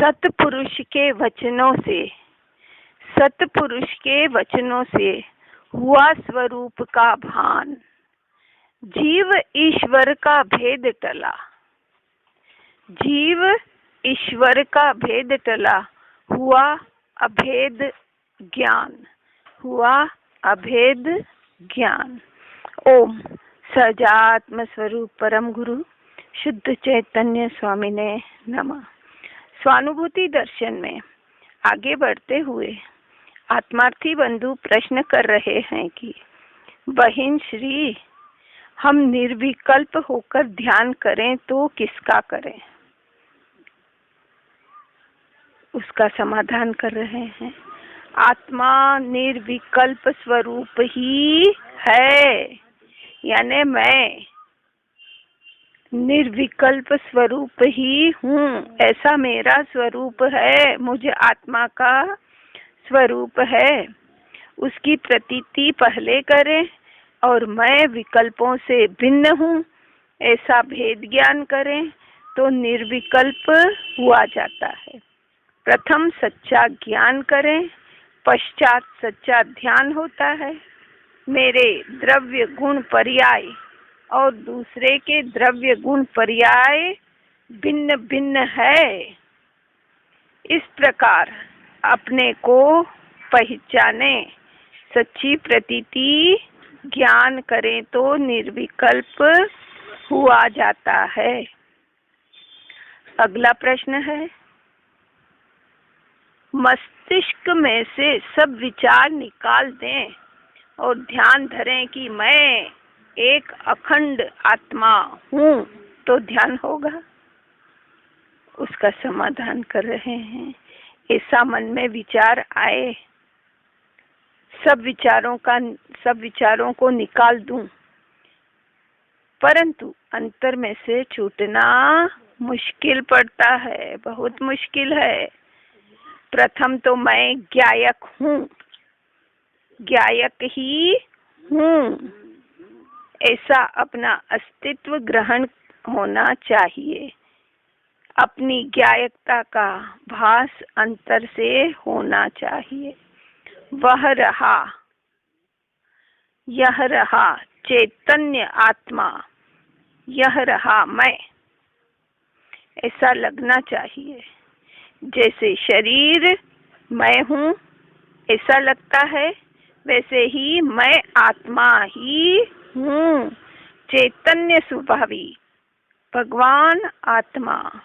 सतपुरुष के वचनों से हुआ स्वरूप का भान, जीव ईश्वर का भेद टला। जीव ईश्वर का भेद टला, हुआ अभेद ज्ञान। ओम सजात्म स्वरूप परम गुरु शुद्ध चैतन्य स्वामी ने नमः। स्वानुभूति दर्शन में आगे बढ़ते हुए आत्मार्थी बंधु प्रश्न कर रहे हैं कि बहन श्री, हम निर्विकल्प होकर ध्यान करें तो किसका करें? उसका समाधान कर रहे हैं। आत्मा निर्विकल्प स्वरूप ही है, यानी मैं निर्विकल्प स्वरूप ही हूँ, ऐसा मेरा स्वरूप है, मुझे आत्मा का स्वरूप है। उसकी प्रतीति पहले करें और मैं विकल्पों से भिन्न हूँ, ऐसा भेद ज्ञान करें तो निर्विकल्प हुआ जाता है। प्रथम सच्चा ज्ञान करें, पश्चात सच्चा ध्यान होता है। मेरे द्रव्य गुण पर्याय और दूसरे के द्रव्य गुण पर्याय भिन्न भिन्न है। इस प्रकार अपने को पहचाने, सच्ची प्रतीति ज्ञान करें तो निर्विकल्प हुआ जाता है। अगला प्रश्न है, मस्तिष्क में से सब विचार निकाल दें और ध्यान धरें कि मैं एक अखंड आत्मा हूँ, तो ध्यान होगा? उसका समाधान कर रहे हैं। ऐसा मन में विचार आए, सब विचारों को निकाल दूं, परंतु अंतर में से छूटना मुश्किल पड़ता है, बहुत मुश्किल है। प्रथम तो मैं ज्ञायक हूँ, ज्ञायक ही हूँ, ऐसा अपना अस्तित्व ग्रहण होना चाहिए। अपनी ज्ञायकता का भास अंतर से होना चाहिए। वह रहा, यह रहा चैतन्य आत्मा, यह रहा मैं, ऐसा लगना चाहिए। जैसे शरीर मैं हूँ ऐसा लगता है, वैसे ही मैं आत्मा ही हूँ, चैतन्य स्वभावी भगवान आत्मा,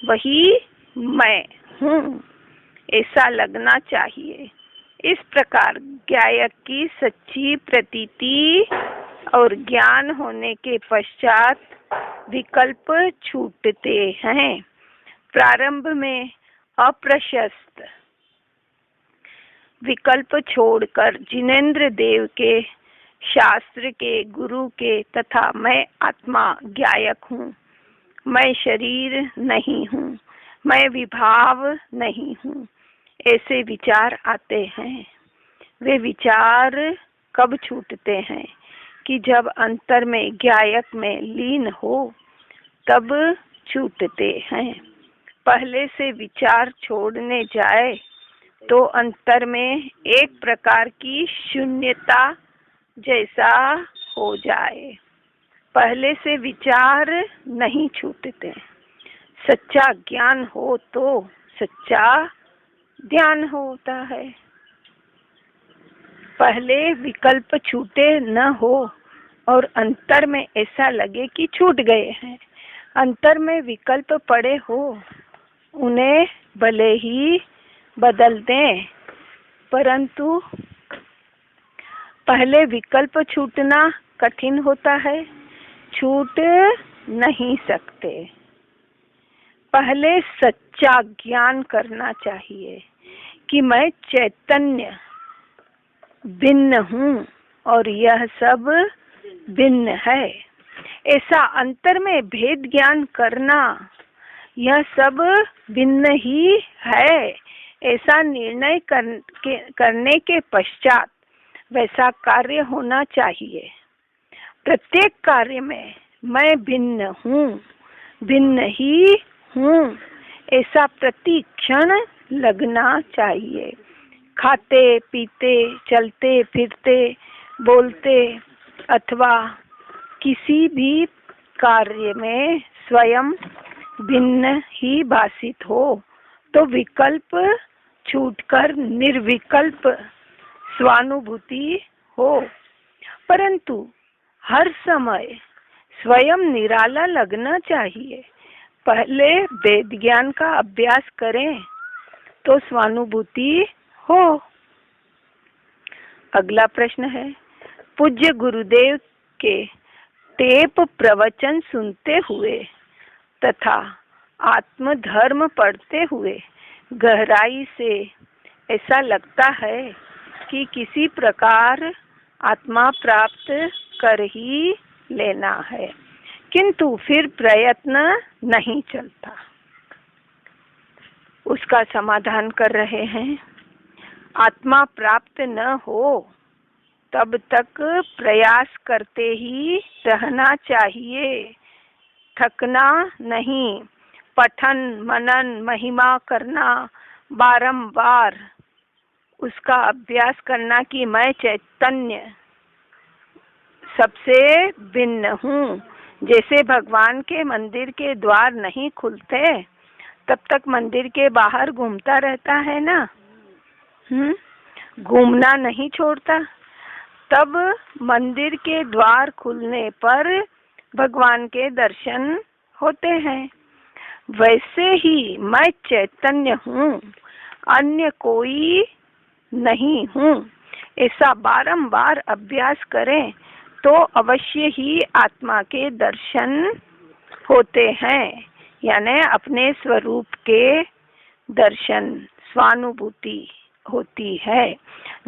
वही मैं हूँ, ऐसा लगना चाहिए। इस प्रकार ज्ञायक की सच्ची प्रतीति और ज्ञान होने के पश्चात विकल्प छूटते हैं। प्रारंभ में अप्रशस्त विकल्प छोड़कर जिनेंद्र देव के, शास्त्र के, गुरु के तथा मैं आत्मा ज्ञायक हूँ, मैं शरीर नहीं हूँ, मैं विभाव नहीं हूँ, ऐसे विचार आते हैं। वे विचार कब छूटते हैं? कि जब अंतर में ज्ञायक में लीन हो, तब छूटते हैं। पहले से विचार छोड़ने जाए तो अंतर में एक प्रकार की शून्यता जैसा हो जाए। पहले से विचार नहीं छूटते। सच्चा ज्ञान हो तो सच्चा ध्यान होता है। पहले विकल्प छूटे न हो और अंतर में ऐसा लगे कि छूट गए हैं। अंतर में विकल्प पड़े हो, उन्हें भले ही बदल दें, परंतु पहले विकल्प छूटना कठिन होता है, छूट नहीं सकते। पहले सच्चा ज्ञान करना चाहिए कि मैं चैतन्य भिन्न हूँ और यह सब भिन्न है। ऐसा अंतर में भेद ज्ञान करना, यह सब भिन्न ही है, ऐसा निर्णय करने के पश्चात वैसा कार्य होना चाहिए। प्रत्येक कार्य में मैं भिन्न हूँ, भिन्न ही हूँ, ऐसा प्रति क्षण लगना चाहिए। खाते पीते, चलते फिरते, बोलते अथवा किसी भी कार्य में स्वयं भिन्न ही भासित हो तो विकल्प छूटकर निर्विकल्प स्वानुभूति हो। परंतु हर समय स्वयं निराला लगना चाहिए। पहले वेद ज्ञान का अभ्यास करें तो स्वानुभूति हो। अगला प्रश्न है, पूज्य गुरुदेव के टेप प्रवचन सुनते हुए तथा आत्मधर्म पढ़ते हुए गहराई से ऐसा लगता है कि किसी प्रकार आत्मा प्राप्त कर ही लेना है, किंतु फिर प्रयत्न नहीं चलता। उसका समाधान कर रहे हैं, आत्मा प्राप्त न हो तब तक प्रयास करते ही रहना चाहिए, थकना नहीं। पठन मनन महिमा करना, बारंबार उसका अभ्यास करना कि मैं चैतन्य सबसे भिन्न हूँ। जैसे भगवान के मंदिर के द्वार नहीं खुलते तब तक मंदिर के बाहर घूमता रहता है ना, घूमना नहीं छोड़ता। तब मंदिर के द्वार खुलने पर भगवान के दर्शन होते हैं। वैसे ही मैं चैतन्य हूँ, अन्य कोई नहीं हूँ। ऐसा बारंबार अभ्यास करें तो अवश्य ही आत्मा के दर्शन होते हैं, यानी अपने स्वरूप के दर्शन, स्वानुभूति होती है।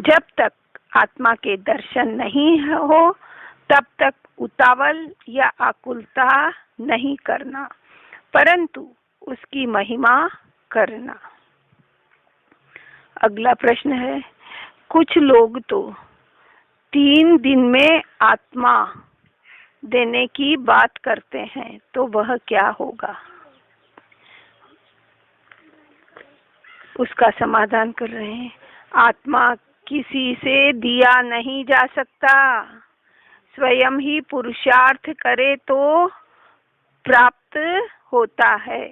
जब तक आत्मा के दर्शन नहीं हो तब तक उतावल या आकुलता नहीं करना, परंतु उसकी महिमा करना। अगला प्रश्न है, कुछ लोग तो 3 दिन में आत्मा देने की बात करते हैं, तो वह क्या होगा? उसका समाधान कर रहे हैं, आत्मा किसी से दिया नहीं जा सकता। स्वयं ही पुरुषार्थ करे तो प्राप्त होता है।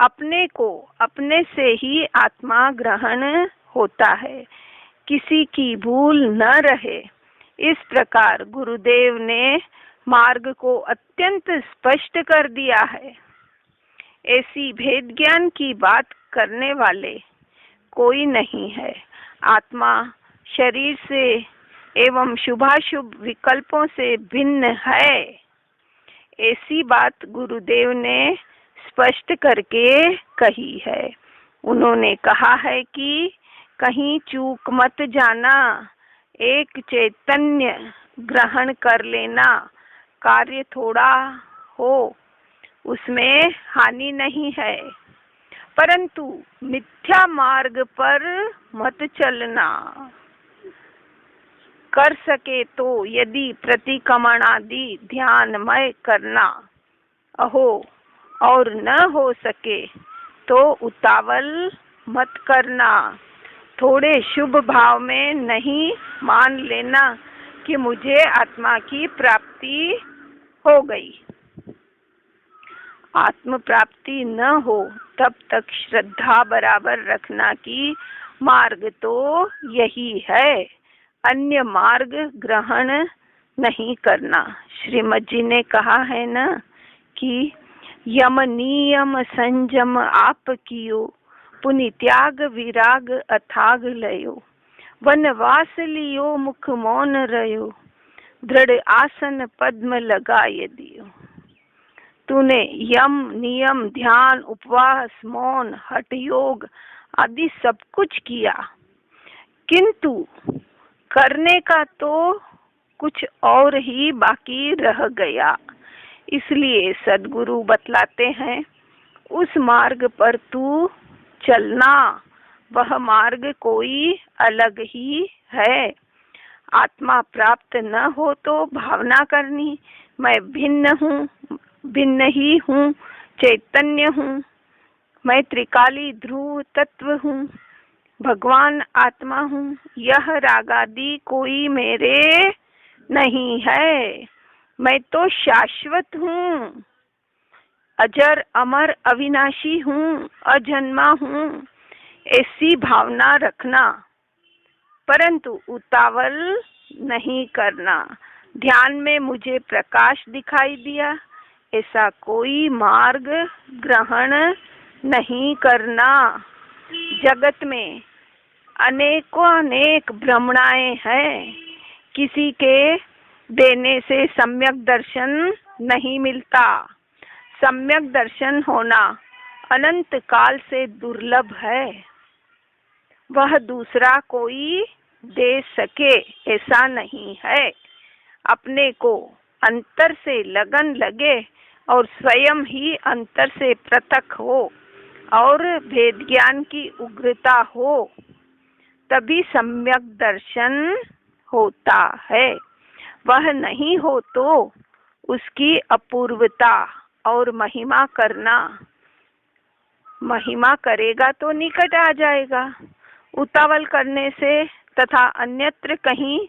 अपने को अपने से ही आत्मा ग्रहण होता है, किसी की भूल न रहे। इस प्रकार गुरुदेव ने मार्ग को अत्यंत स्पष्ट कर दिया है। ऐसी भेद ज्ञान की बात करने वाले कोई नहीं है। आत्मा शरीर से एवं शुभाशुभ विकल्पों से भिन्न है, ऐसी बात गुरुदेव ने स्पष्ट करके कही है। उन्होंने कहा है कि कहीं चूक मत जाना, एक चैतन्य ग्रहण कर लेना, कार्य थोड़ा हो उसमें हानि नहीं है, परंतु मिथ्या मार्ग पर मत चलना। कर सके तो यदि प्रतिक्रमण आदि ध्यानमय करना, अहो, और न हो सके तो उतावल मत करना। थोड़े शुभ भाव में नहीं मान लेना कि मुझे आत्मा की प्राप्ति हो गई। आत्म प्राप्ति न हो तब तक श्रद्धा बराबर रखना कि मार्ग तो यही है, अन्य मार्ग ग्रहण नहीं करना। श्रीमद जी ने कहा है ना कि यम नियम संयम आप कियो, पुनि त्याग विराग अथाग लयो, वनवास लियो मुख मौन रयो, दृढ़ आसन पद्म लगाए दियो। तूने यम नियम ध्यान उपवास मौन हठ योग आदि सब कुछ किया, किंतु करने का तो कुछ और ही बाकी रह गया। इसलिए सद्गुरु बतलाते हैं, उस मार्ग पर तू चलना, वह मार्ग कोई अलग ही है। आत्मा प्राप्त न हो तो भावना करनी, मैं भिन्न हूँ, भिन्न ही हूँ, चैतन्य हूँ, मैं त्रिकाली ध्रुव तत्व हूँ, भगवान आत्मा हूँ। यह रागादि कोई मेरे नहीं है। मैं तो शाश्वत हूँ, अजर अमर अविनाशी हूँ, अजन्मा हूँ। ऐसी भावना रखना, परंतु उतावल नहीं करना। ध्यान में मुझे प्रकाश दिखाई दिया, ऐसा कोई मार्ग ग्रहण नहीं करना। जगत में अनेकों अनेक भ्रमणाएं हैं, किसी के देने से सम्यक दर्शन नहीं मिलता। सम्यक दर्शन होना अनंत काल से दुर्लभ है, वह दूसरा कोई दे सके ऐसा नहीं है। अपने को अंतर से लगन लगे और स्वयं ही अंतर से पृथक हो और भेद ज्ञान की उग्रता हो, तभी सम्यक दर्शन होता है। वह नहीं हो तो उसकी अपूर्वता और महिमा करना। महिमा करेगा तो निकट आ जाएगा। उतावल करने से तथा अन्यत्र कहीं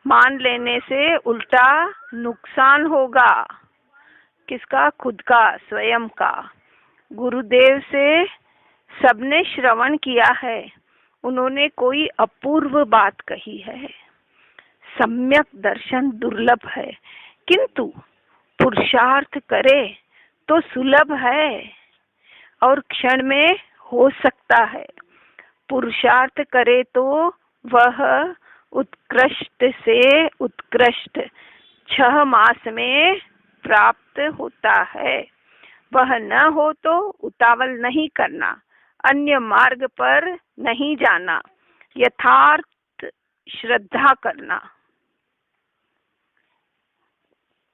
मान लेने से उल्टा नुकसान होगा। किसका? खुद का, स्वयं का। गुरुदेव से सबने श्रवण किया है, उन्होंने कोई अपूर्व बात कही है। सम्यक दर्शन दुर्लभ है, किंतु पुरुषार्थ करे तो सुलभ है और क्षण में हो सकता है। पुरुषार्थ करे तो वह उत्कृष्ट से उत्कृष्ट 6 मास में प्राप्त होता है। वह न हो तो उतावल नहीं करना, अन्य मार्ग पर नहीं जाना, यथार्थ श्रद्धा करना।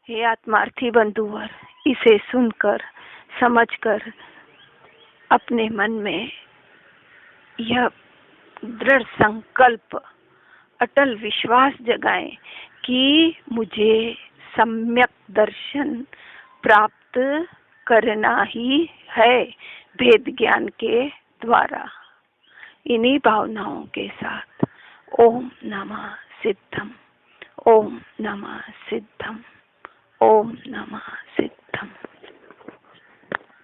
हे आत्मार्थी बंधुवर, इसे सुनकर समझकर अपने मन में यह दृढ़ संकल्प, अटल विश्वास जगाएं कि मुझे सम्यक दर्शन प्राप्त करना ही है भेद ज्ञान के द्वारा। इन्हीं भावनाओं के साथ ओम नमः सिद्धम, ओम नमः सिद्धम, ओम नमः सिद्धम।